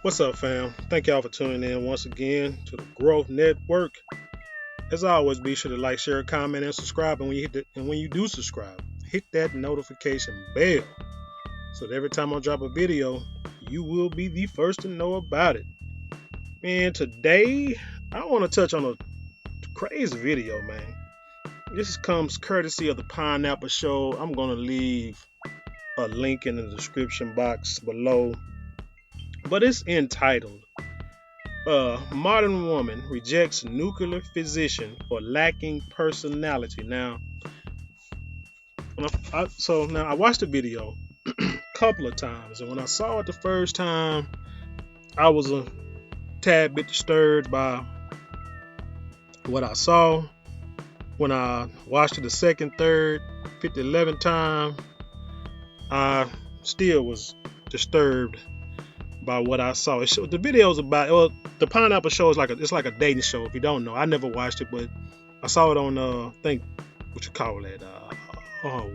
What's up, fam? Thank y'all for tuning in once again to the Growth Network. As always, be sure to like, share, comment, and subscribe. And when you do subscribe, hit that notification bell so that every time I drop a video, you will be the first to know about it. And today, I want to touch on a crazy video, man. This comes courtesy of the Pineapple Show. I'm gonna leave a link in the description box below, but it's entitled Modern Woman Rejects Nuclear Physician for Lacking Personality. Now, I watched the video a couple of times, and when I saw it the first time, I was a tad bit disturbed by what I saw. When I watched it the second, third, 50th, 11th time, I still was disturbed by what I saw. The video is about, the Pineapple Show is it's like a dating show. If you don't know, I never watched it, but I saw it on I think what you call it,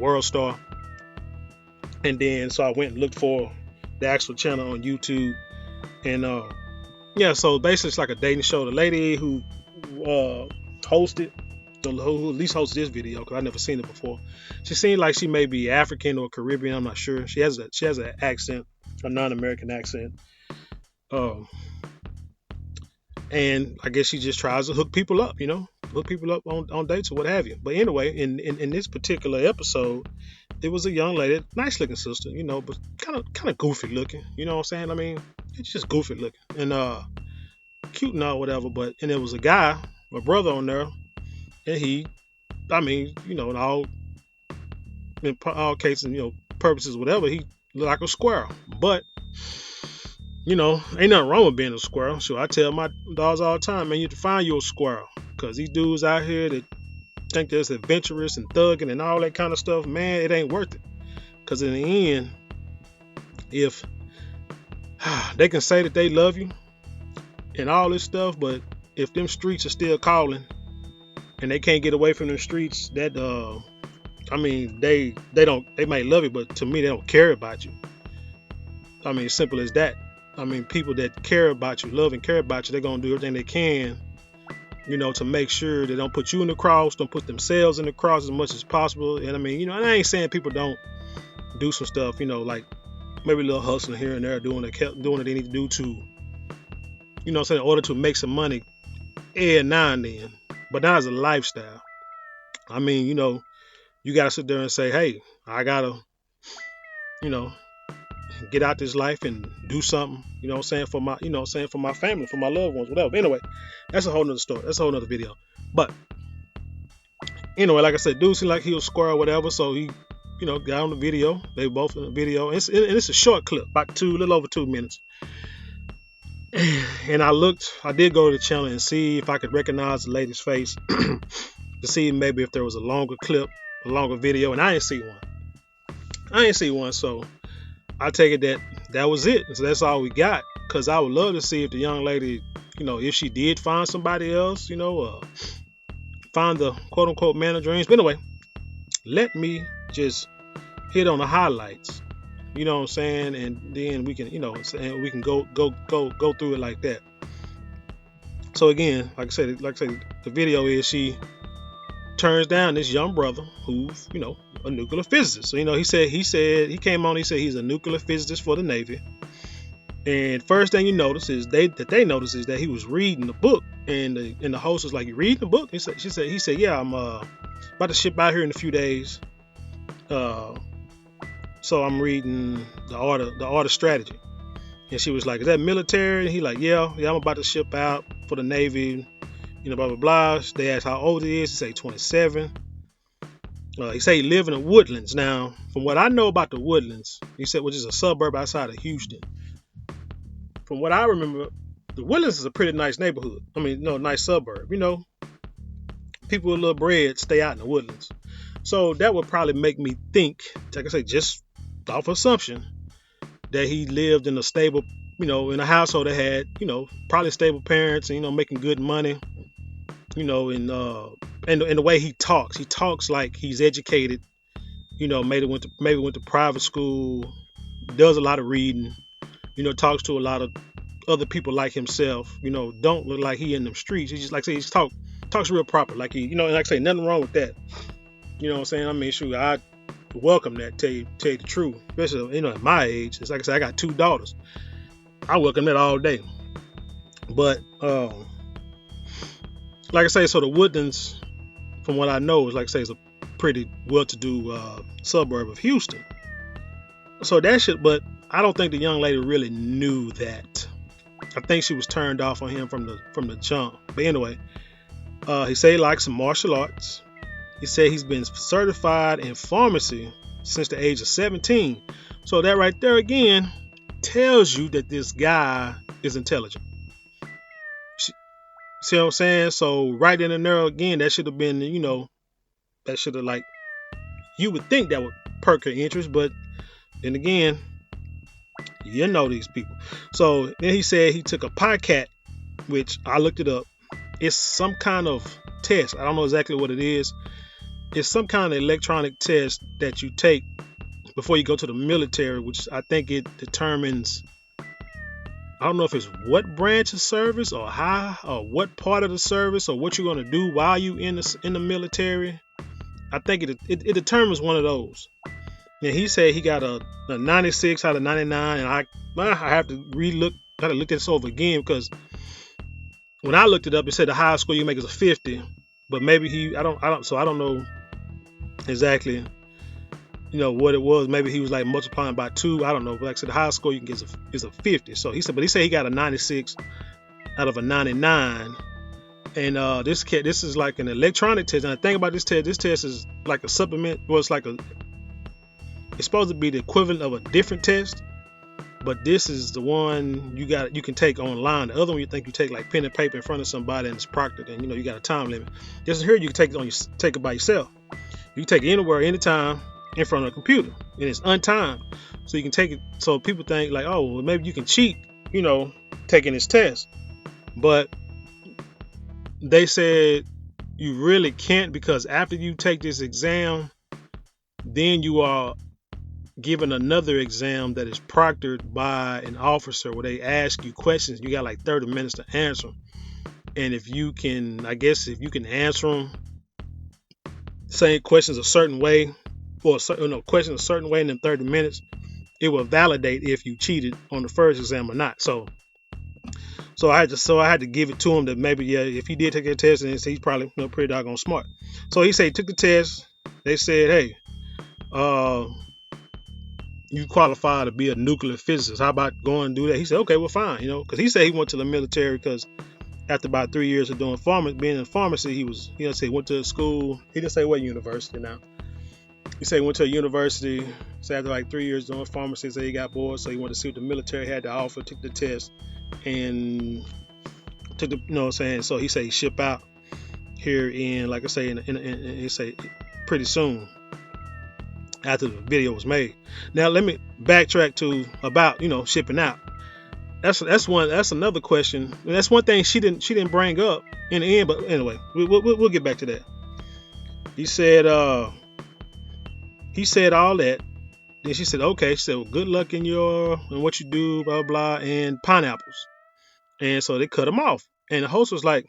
World Star. And then so I went and looked for the actual channel on YouTube, and so basically it's like a dating show. The lady who hosted, who at least hosted this video, because I never seen it before, she seemed like she may be African or Caribbean. I'm not sure. She has an accent, a non-American accent, and I guess she just tries to hook people up, on dates or what have you. But anyway, in this particular episode, it was a young lady, nice looking sister, but kind of goofy looking. You know what I'm saying? I mean, it's just goofy looking and cute and all whatever. And there was a guy, my brother, on there, and he, in all cases, purposes, whatever, he looked like a squirrel. But ain't nothing wrong with being a squirrel. So I tell my dogs all the time, man, you have to find you a squirrel, because these dudes out here that think there's adventurous and thugging and all that kind of stuff, man, it ain't worth it. Because in the end, if they can say that they love you and all this stuff, but if them streets are still calling and they can't get away from them streets, that they might love you, but to me they don't care about you. Simple as that. People that care about you, love and care about you, they're gonna do everything they can, to make sure they don't put you in the cross, don't put themselves in the cross as much as possible. And and I ain't saying people don't do some stuff, like maybe a little hustling here and there, doing what they need to do to, in order to make some money now and then, but not as a lifestyle. You gotta sit there and say, hey, I gotta, get out this life and do something, for my, for my family, for my loved ones, whatever. Anyway, that's a whole nother story. That's a whole nother video. But anyway, like I said, dude seemed like he was square or whatever. So he, got on the video. They both in the video. And it's a short clip, about a little over 2 minutes. And I did go to the channel and see if I could recognize the lady's face to see maybe if there was a longer clip, a longer video. And I didn't see one. So I take it that was it. So that's all we got. Because I would love to see if the young lady, if she did find somebody else, find the quote unquote man of dreams. But anyway, let me just hit on the highlights. You know what I'm saying? And then we can, and we can go through it like that. So again, like I said, the video is she turns down this young brother who's, a nuclear physicist. So, he came on, he said he's a nuclear physicist for the Navy. And first thing you notice is they notice is that he was reading the book, and the host was like, "You reading the book?" He said, "Yeah, I'm about to ship out here in a few days. So I'm reading the art of strategy." And she was like, "Is that military?" And he like, yeah, I'm about to ship out for the Navy, blah blah blah. They asked how old he is. He say 27. He say he live in the Woodlands. Now, from what I know about the Woodlands, he said, which is a suburb outside of Houston. From what I remember, the Woodlands is a pretty nice neighborhood. Nice suburb. People with little bread stay out in the Woodlands. So that would probably make me think, like I say, just off assumption, that he lived in a stable, in a household that had, probably stable parents and, making good money, and the way he talks like he's educated, maybe went to private school, does a lot of reading, talks to a lot of other people like himself, don't look like he in them streets. He just like say he talks real proper, like he, and like I say, nothing wrong with that. You know what I'm saying? I mean, shoot, I welcome that. Tell you the truth, especially at my age. It's like I said, I got 2 daughters. I welcome that all day. But like I say, so the Woodlands, from what I know, is like I say, is a pretty well-to-do suburb of Houston. So that shit, but I don't think the young lady really knew that. I think she was turned off on him from the jump. But anyway, he said he likes some martial arts. He said he's been certified in pharmacy since the age of 17. So that right there again tells you that this guy is intelligent. See what I'm saying? So right in the there again, that should have been, that should have like, you would think that would perk her interest, but then again, these people. So then he said he took a Boycott, which I looked it up. It's some kind of test. I don't know exactly what it is. It's some kind of electronic test that you take before you go to the military, which I think it determines, I don't know if it's what branch of service or how or what part of the service or what you're going to do while you in the military. I think it determines one of those. And he said he got a 96 out of 99, and I have to look this over again, because when I looked it up, it said the highest score you can make is a 50, but maybe I don't know exactly what it was. Maybe he was like multiplying by 2. I don't know, but like I said, the highest score you can get is a 50. So he said he got a 96 out of a 99. And this is like an electronic test. And the thing about this test is like a supplement. Well, it's supposed to be the equivalent of a different test, but this is the one you can take online. The other one you take like pen and paper in front of somebody and it's proctored, and you got a time limit. This is here you can take it by yourself. You can take it anywhere, anytime, in front of a computer, and it's untimed, so you can take it. So people think like, oh, well, maybe you can cheat, taking this test, but they said you really can't, because after you take this exam, then you are given another exam that is proctored by an officer, where they ask you questions. You got like 30 minutes to answer them, and if you can answer them, saying questions a certain way, or questions a certain way in them 30 minutes, it will validate if you cheated on the first exam or not. So I had to give it to him that maybe, if he did take that test, and he's probably pretty doggone smart. So he said he took the test. They said, hey, you qualify to be a nuclear physicist. How about going and do that? He said, okay, well, fine, because he said he went to the military because after about 3 years of being in pharmacy, he went to school. He didn't say what university now. He said he went to a university. So after like 3 years doing pharmacy, he got bored, so he wanted to see what the military had to offer, took the test, and took the, so he said he ship out here in, like I say, he say pretty soon after the video was made. Now let me backtrack to about shipping out. That's another question. That's one thing she didn't bring up in the end, but anyway, we'll get back to that. He said all that. Then she said, okay. She said, well, good luck in what you do, blah, blah, and pineapples. And so they cut him off. And the host was like,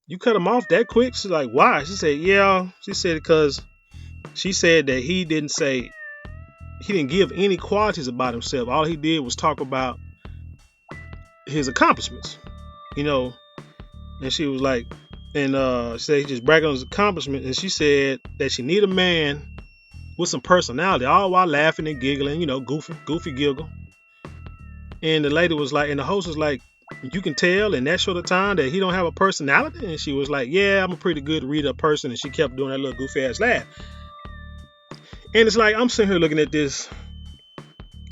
you cut him off that quick? She's like, why? She said, yeah. She said, because she said that he didn't give any qualities about himself. All he did was talk about his accomplishments, And she was like, and she said he just bragged on his accomplishments. And she said that she need a man with some personality, all while laughing and giggling, goofy giggle. And the lady was like, and the host was like, you can tell in that short of time that he don't have a personality. And she was like, yeah, I'm a pretty good reader person. And she kept doing that little goofy ass laugh. And it's like, I'm sitting here looking at this,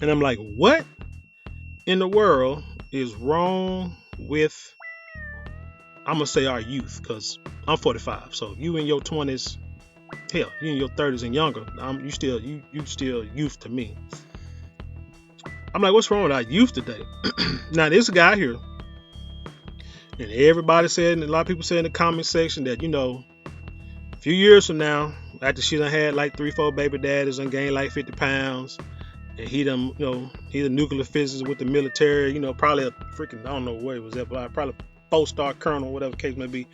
and I'm like, what in the world is wrong with, I'm gonna say, our youth? Because I'm 45, so you in your 20s, hell, you in your 30s and younger, you still youth to me. I'm like, what's wrong with our youth today? Now this guy here, and everybody said, and a lot of people said in the comment section that a few years from now, after she done had like 3-4 baby daddies and gained like 50 pounds, and he done, he's a nuclear physicist with the military, probably a freaking, I don't know where he was at, but probably 4-star colonel, whatever the case may be,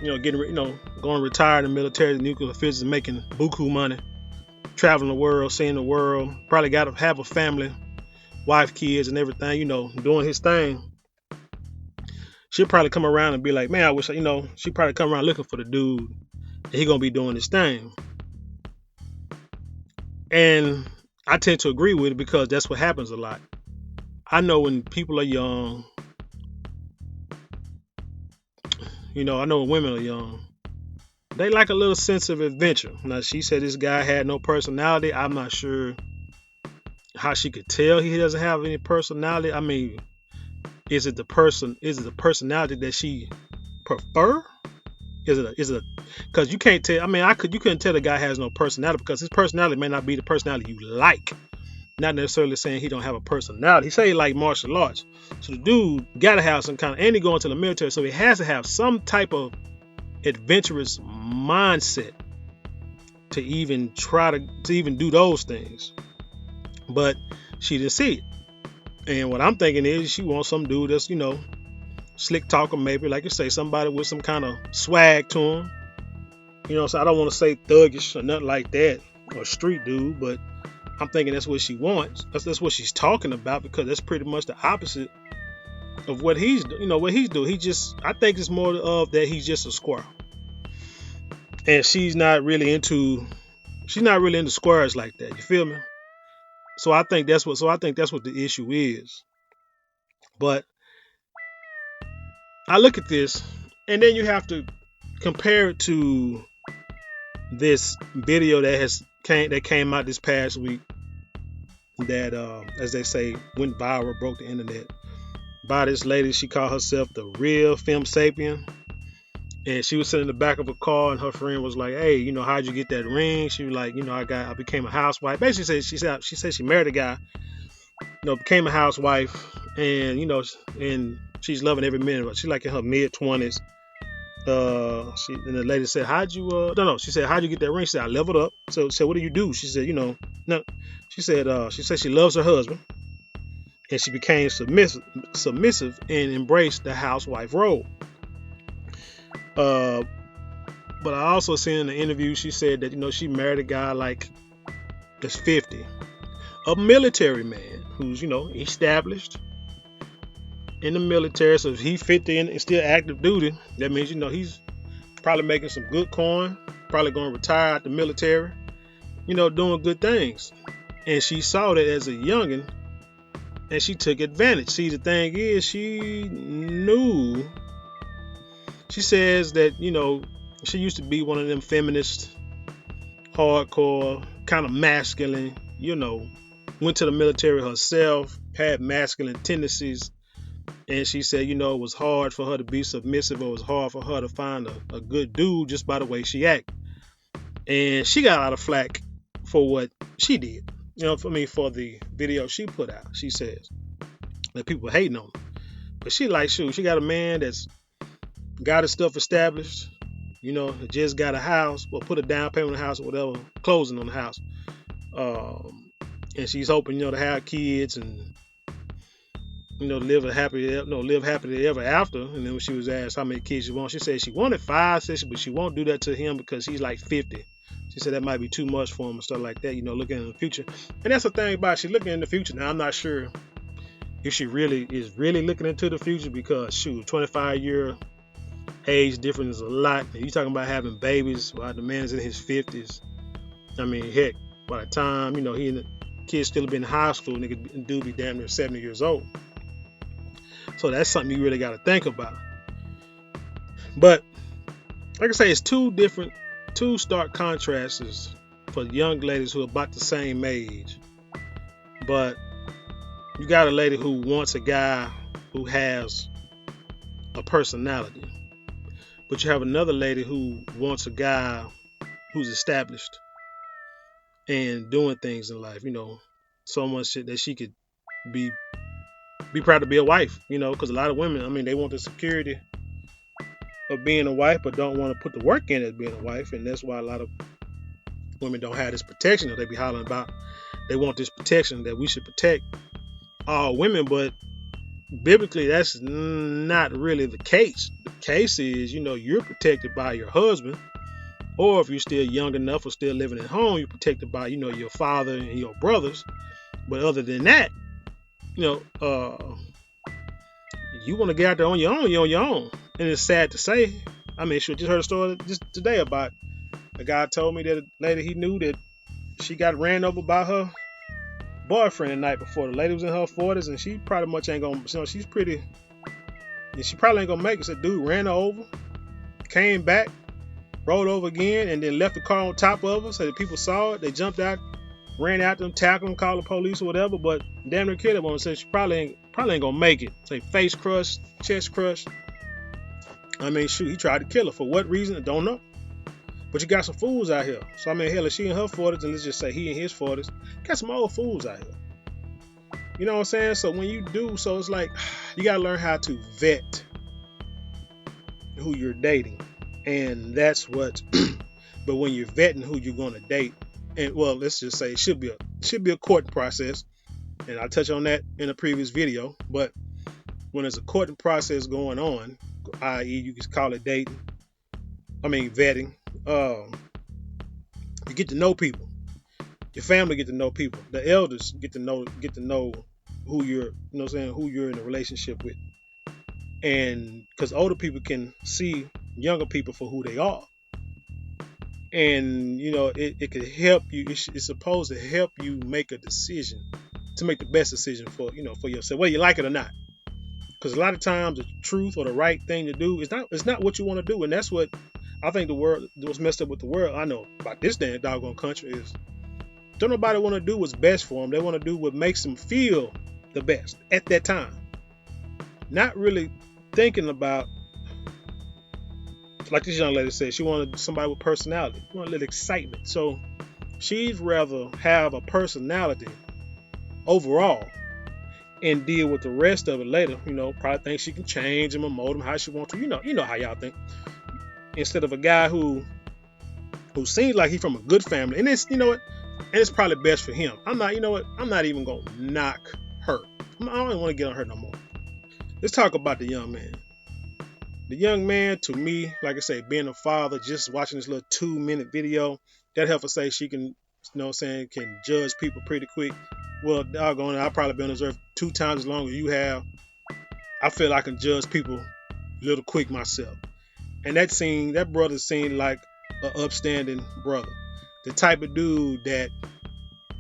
getting, going retired in the military, the nuclear physicist, making buku money, traveling the world, seeing the world, probably got to have a family, wife, kids, and everything, doing his thing. She'll probably come around and be like, man, I wish, she'll probably come around looking for the dude, and he gonna be doing his thing. And I tend to agree with it because that's what happens a lot. I know when people are young, I know when women are young, they like a little sense of adventure. Now, she said this guy had no personality. I'm not sure how she could tell he doesn't have any personality. I mean, is it the personality that she prefer? Is it because you can't tell. I mean, you couldn't tell the guy has no personality because his personality may not be the personality you like. Not necessarily saying he don't have a personality. He say he like martial arts. So the dude gotta have some kind of, and he going to the military, so he has to have some type of adventurous mindset to even try to even do those things. But she didn't see it. And what I'm thinking is she wants some dude that's, slick talker, maybe, like you say, somebody with some kind of swag to him. So I don't want to say thuggish or nothing like that, or street dude, but I'm thinking that's what she wants. That's what she's talking about, because that's pretty much the opposite of what he's doing. What he's doing. I think it's more of that he's just a squirrel. And she's not really into squares like that. You feel me? So I think that's what the issue is. But I look at this, and then you have to compare it to this video that came out this past week that, as they say, went viral, broke the internet, by this lady. She called herself the real Femme Sapien, and she was sitting in the back of a car, and her friend was like, "Hey, how'd you get that ring?" She was like, I became a housewife. Basically, she said she married a guy, became a housewife, and and she's loving every minute of it. She's like in her mid-20s. And the lady said, she said, how'd you get that ring? She said, I leveled up. So what do you do? She said, no. She said she loves her husband, and she became submissive and embraced the housewife role. But I also seen in the interview, she said that, she married a guy that's 50, a military man who's, established in the military. So if he's 50 and still active duty, that means, he's probably making some good coin, probably going to retire out the military, doing good things. And she saw that as a youngin', and she took advantage. See, the thing is, she knew. She says that, she used to be one of them feminist, hardcore, kind of masculine, went to the military herself, had masculine tendencies. And she said, it was hard for her to be submissive. It was hard for her to find a good dude just by the way she acted. And she got a lot of flack for what she did. For the video she put out. She says that people hating on her. But she she got a man that's got his stuff established, just got a house, or put a down payment on the house or whatever, closing on the house. And she's hoping, to have kids and live happily ever after. And then when she was asked how many kids she wants, she said she wanted 5, but she won't do that to him because he's like 50. She said that might be too much for him and stuff like that, looking in the future. And that's the thing about it. She's looking in the future. Now, I'm not sure if she really is looking into the future, because 25-year age difference is a lot. And you talking about having babies while the man is in his 50s. I mean, heck, by the time, he and the kids still be in high school, nigga, dude be damn near 70 years old. So that's something you really got to think about. But like I say, it's two stark contrasts for young ladies who are about the same age. But you got a lady who wants a guy who has a personality. But you have another lady who wants a guy who's established and doing things in life, so much shit that she could be proud to be a wife, because a lot of women, they want the security of being a wife, but don't want to put the work in as being a wife. And that's why a lot of women don't have this protection. They be hollering about they want this protection that we should protect all women, but biblically that's not really the case. The case is, you're protected by your husband, or if you're still young enough or still living at home, you're protected by, your father and your brothers. But other than that, you want to get out there on your own, you're on your own. And it's sad to say, just heard a story just today about a guy told me that a lady he knew that she got ran over by her boyfriend the night before. The lady was in her 40s, and she probably much ain't gonna, she's pretty, and she probably ain't gonna make it. So dude ran her over, came back, rolled over again, and then left the car on top of her so that people saw it. They jumped out, ran after them, tackled them, called the police or whatever, but damn near killed her. So she probably ain't gonna make it. Say face crushed, chest crushed. He tried to kill her. For what reason? I don't know. But you got some fools out here. So hell, if she in her 40s, and let's just say he in his 40s, got some old fools out here. You know what I'm saying? So when you do, so it's like you gotta learn how to vet who you're dating. And that's what but when you're vetting who you're gonna date, and well, let's just say it should be a courting process. And I'll touch on that in a previous video. But when there's a courting process going on, i.e. you can call it dating, vetting, you get to know people. Your family get to know people. The elders get to know who you're, who you're in a relationship with. And because older people can see younger people for who they are. And, it could help you. It's supposed to help you make a decision, to make the best decision for yourself, whether you like it or not. Because a lot of times the truth or the right thing to do is not what you want to do. And that's what I think what's messed up with the world. I know about this damn doggone country is don't nobody want to do what's best for them. They want to do what makes them feel the best at that time. Not really thinking about, like this young lady said, she wanted somebody with personality. She wanted a little excitement. So she'd rather have a personality overall and deal with the rest of it later. Probably think she can change him or mold him how she wants to. You know how y'all think. Instead of a guy who seems like he's from a good family, and it's and it's probably best for him. I'm not even gonna knock her. I don't even want to get on her no more. Let's talk about the young man. The young man, to me, like I say, being a father, just watching this little 2-minute video, that helps her say she can, can judge people pretty quick. Well, doggone it, I've probably been on this earth 2 times as long as you have. I feel I can judge people a little quick myself. And that brother seemed like an upstanding brother. The type of dude that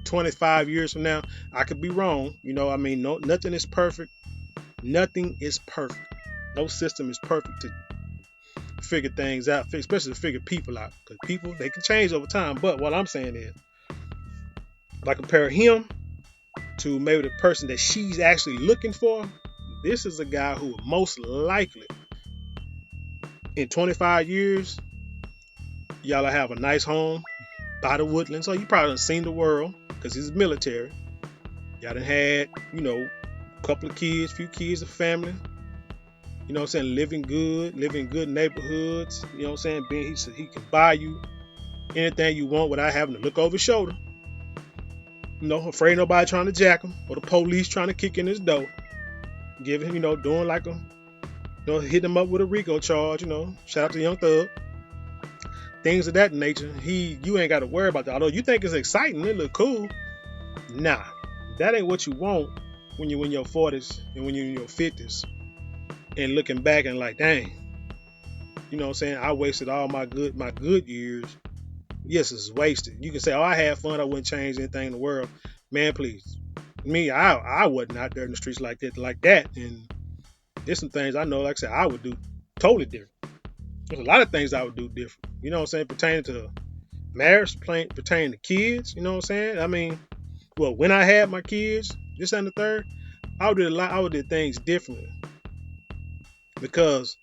25 years from now, I could be wrong. No, nothing is perfect. Nothing is perfect. No system is perfect to figure things out, especially to figure people out. Because people, they can change over time. But what I'm saying is, if I compare him to maybe the person that she's actually looking for, this is a guy who most likely in 25 years, y'all will have a nice home by the woodlands. So you probably done seen the world because he's military. Y'all done had, a couple of kids, few kids, a family. Living good neighborhoods. He can buy you anything you want without having to look over his shoulder. Afraid nobody trying to jack him or the police trying to kick in his door. Giving him, doing like hitting him up with a RICO charge, shout out to Young Thug. Things of that nature. You ain't got to worry about that. Although you think it's exciting, it look cool. Nah, that ain't what you want when you're in your 40s and when you're in your 50s. And looking back and like, dang, I wasted all my good years. Yes, it's wasted. You can say, oh, I had fun. I wouldn't change anything in the world. Man, please. Me, I wasn't out there in the streets like that. And there's some things I know, like I said, I would do totally different. There's a lot of things I would do different. Pertaining to marriage, pertaining to kids. When I had my kids, this and the third, I would do things differently. Because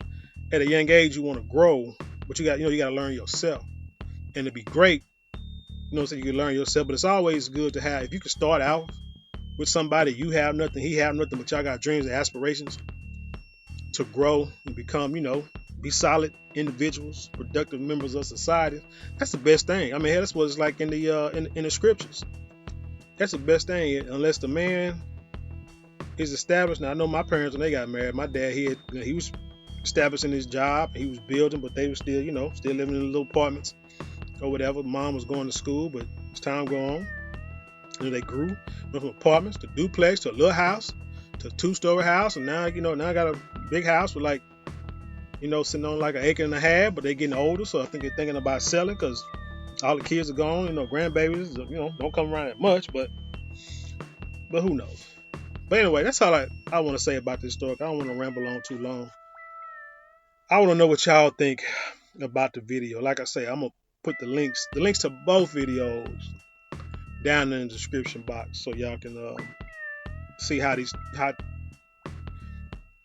at a young age you want to grow, but you got to learn yourself. And to be great, you can learn yourself. But it's always good to have, if you can start out with somebody, you have nothing, he have nothing, but y'all got dreams and aspirations to grow and become, be solid individuals, productive members of society. That's the best thing. That's what it's like in the scriptures. That's the best thing, unless the man is established. Now I know my parents when they got married, my dad he was establishing his job, he was building, but they were still still living in little apartments or whatever. Mom was going to school, but as time go on, they grew, went from apartments to duplex to a little house to a 2-story house, and now now I got a big house with like sitting on like an acre and a half, but they're getting older, so I think they're thinking about selling because all the kids are gone. Grandbabies, don't come around that much, but who knows? But anyway, that's all I want to say about this story. I don't want to ramble on too long. I want to know what y'all think about the video. Like I say, I'm gonna put the links to both videos down in the description box so y'all can see how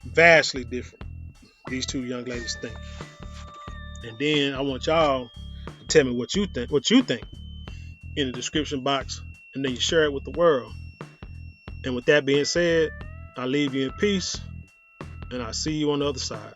vastly different these two young ladies think. And then I want y'all to tell me what you think in the description box, and then you share it with the world. And with that being said, I leave you in peace, and I'll see you on the other side.